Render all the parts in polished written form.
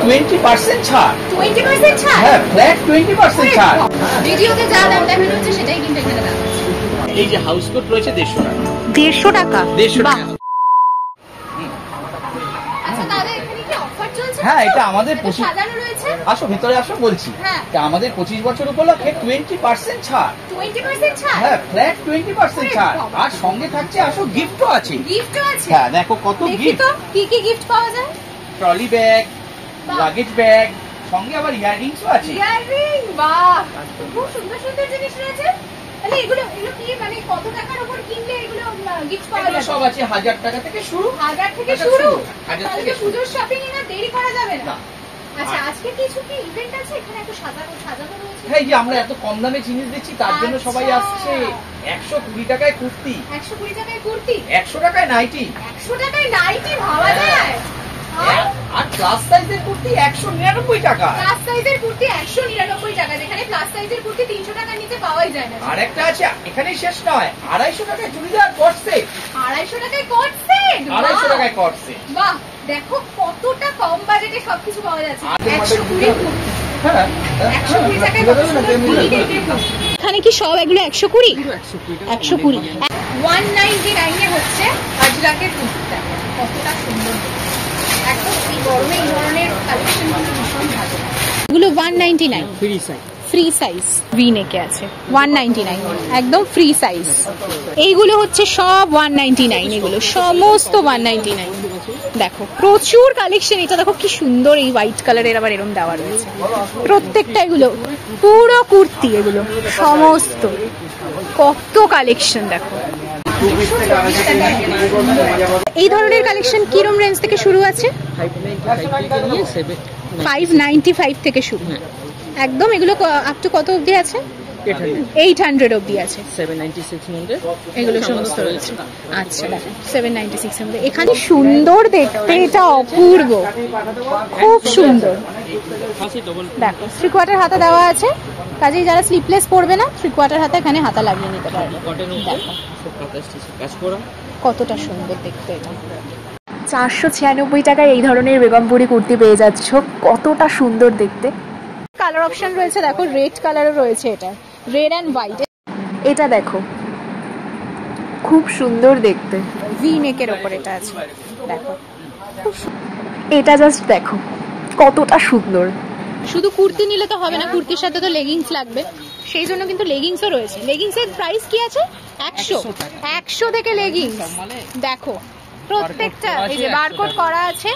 20% ছাড়। 20% ছাড়? হ্যাঁ, ফ্ল্যাট 20% ছাড়। ভিডিওতে যা দাম দেখানো হচ্ছে সেটাই কিন্তু এখানে দাম। এই যে হাউস কোট রয়েছে 150 টাকা। 150 টাকা? 150 টাকা। আচ্ছা দাদা, এখানে কি অফার চলছে? হ্যাঁ, এটা আমাদের সাজানো রয়েছে। আসো ভিতরে আসো বলছি। হ্যাঁ। এটা আমাদের 25 বছর উপলক্ষে 20% ছাড়। 20% ছাড়? হ্যাঁ, ফ্ল্যাট 20% ছাড়। আর সঙ্গে থাকছে আসো গিফটও আছে। গিফটও আছে? হ্যাঁ, দেখো কত গিফট। কি কি গিফট পাওয়া যায়? ট্রলি ব্যাগ, লাগেজ ব্যাগ, সঙ্গে আবার ইয়াররিংসও আছে। ইয়াররিং, বাহ, খুব সুন্দর সুন্দর জিনিস রয়েছে। তাহলে এগুলো কি মানে কত টাকার উপর কিনলে এগুলো গিফট পাওয়া যাবে? সব আছে 1000 টাকা থেকে শুরু। 1000 থেকে শুরু? 1000 তাহলে থেকে পুজোর শপিং এ না দেরি করা যাবে না। না। আচ্ছা, আজকে কিছু কি ইভেন্ট আছে এখানে? একটু সাজানো রয়েছে। হ্যাঁ, যে আমরা এত কম দামে জিনিস দিচ্ছি তার জন্য সবাই আসছে। 120 টাকায় কুর্তি, 120 টাকায় কুর্তি, 100 টাকায় নাইটি, 100 টাকায় নাইটি, ভাবা যায়? আর প্লাস সাইজের কুর্তি 199 টাকা। প্লাস সাইজের কুর্তি 199 টাকা, যেখানে প্লাস সাইজের কুর্তি 300 টাকার নিচে পাওয়াই যায় না। আর একটা আছে, এখানেই শেষ নয়, 250 টাকায় চুড়িদার কট সেট। 250 টাকায় কট সেট? 250 টাকায় কট সেট। বাহ, দেখো কতটা কম বাজেটে সবকিছু পাওয়া যাচ্ছে। 120 কুর্তি। হ্যাঁ, 120 টাকায় কত সুন্দর কুর্তি দেখতে। এখানে কি সব এগুলো 120? 120। 199 এ হচ্ছে আজরাকের কুর্তিটা। কতটা সুন্দর, একদম এই গরমে এই ধরনের কালেকশন কিন্তু ভীষণ ভালো। এগুলো 199 ফ্রি সাইজ ভি নেকে আছে। 199 একদম ফ্রি সাইজ। এইগুলো হচ্ছে সব 199, এগুলো সমস্ত 199। দেখো প্রচুর কালেকশন। এটা দেখো কি সুন্দর, এই হোয়াইট কালারের আবার এরকম দেওয়া রয়েছে। প্রত্যেকটা এগুলো পুরো কুর্তি, এগুলো সমস্ত কত কালেকশন দেখো। এই ধরনের কালেকশন কিরম রেঞ্জ থেকে শুরু আছে? 595 থেকে শুরু একদম। এগুলো আপ টু কত অবধি আছে? 800 অবধি আছে। 796 এগুলো সমস্ত রয়েছে। আচ্ছা দেখো 796 এর মধ্যে। এখানে সুন্দর দেখতে, এটা অপূর্ব, খুব সুন্দর। দেখো 3/4 হাতা দেওয়া আছে, কাজেই যারা স্লিপলেস পরবে না 3/4 হাতা এখানে হাতা লাগিয়ে নিতে পারবে। দেখো কতটা সুন্দর দেখতে। এটা 496 টাকায় এই ধরনের বেগমপুরি কুর্তি পেয়ে যাচ্ছ। কতটা সুন্দর দেখতে। কালার অপশন রয়েছে, দেখো রেড কালারও রয়েছে, এটা রেড অ্যান্ড হোয়াইট। এটা দেখো খুব সুন্দর দেখতে, ভি নেকের ওপর এটা আছে। দেখো এটা জাস্ট দেখো কতটা সুন্দর। শুধু কুর্তি নিলে তো হবে না, কুর্তির সাথে তো লেগিংস লাগবে, সেই জন্য কিন্তু লেগিংসও রয়েছে। লেগিংসের প্রাইস কি আছে? 100 থেকে লেগিংস। দেখো প্রত্যেকটা এই যে বারকোড করা আছে।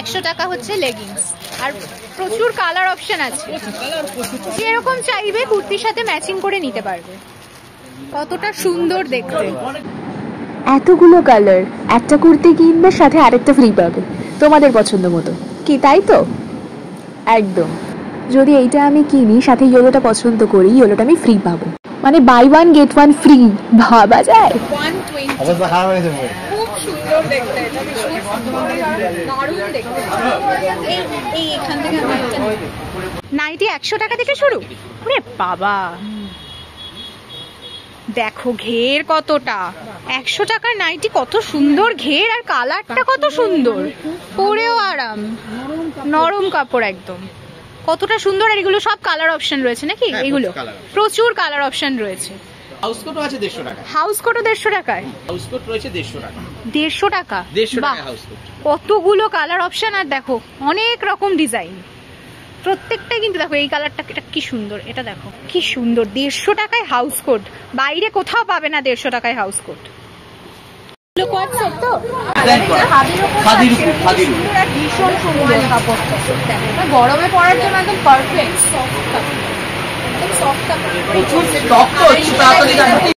100 টাকা হচ্ছে লেগিংস। আর প্রচুর কালার অপশন আছে, যেরকম চাইবে কুর্তির সাথে ম্যাচিং করে নিতে পারবে। কতটা সুন্দর দেখতে। এতগুলো কালার, একটা কুর্তি কিনবে সাথে আরেকটা ফ্রি পাবে তোমাদের পছন্দ মতো, কি তাই তো? একদম। যদি এইটা আমি কিনি সাথে ইয়েলোটা পছন্দ করি, ইয়েলোটা আমি ফ্রি পাবো, মানে বাই 1 গেট 1 ফ্রি। ভাবা যায়? 120। খুব সুন্দর দেখতে, এটা ভীষণ দারুণ দেখতে। এই এখান থেকে নাইটি 100 টাকা থেকে শুরু। ওরে বাবা, দেখো ঘের কতটা। 100 টাকার নাইটি, কত সুন্দর ঘের, আর কালারটা কত সুন্দর, পরেও আরাম, নরম কাপড় একদম, কতটা সুন্দর। আর এগুলো সব কালার অপশন রয়েছে নাকি? এগুলো প্রচুর কালার অপশন রয়েছে। হাউস কোটও আছে 150 টাকা। হাউস কোটও 150 টাকায়? হাউস কোট রয়েছে 150 টাকা। 150 টাকা? 150 টাকা হাউস কোট। কতগুলো কালার অপশন, আর দেখো অনেক রকম ডিজাইন, প্রত্যেকটাই কিন্তু দেখো। এই কালারটা, এটা কি সুন্দর, এটা দেখো কি সুন্দর। 150 টাকায় হাউস কোট, বাইরে কোথাও পাবে না 150 টাকায় হাউস কোট। ভীষণ সুন্দর কাপড়টা, গরমে পরার জন্য একদম পারফেক্ট। সফট কাপড়, সফট কাপড়।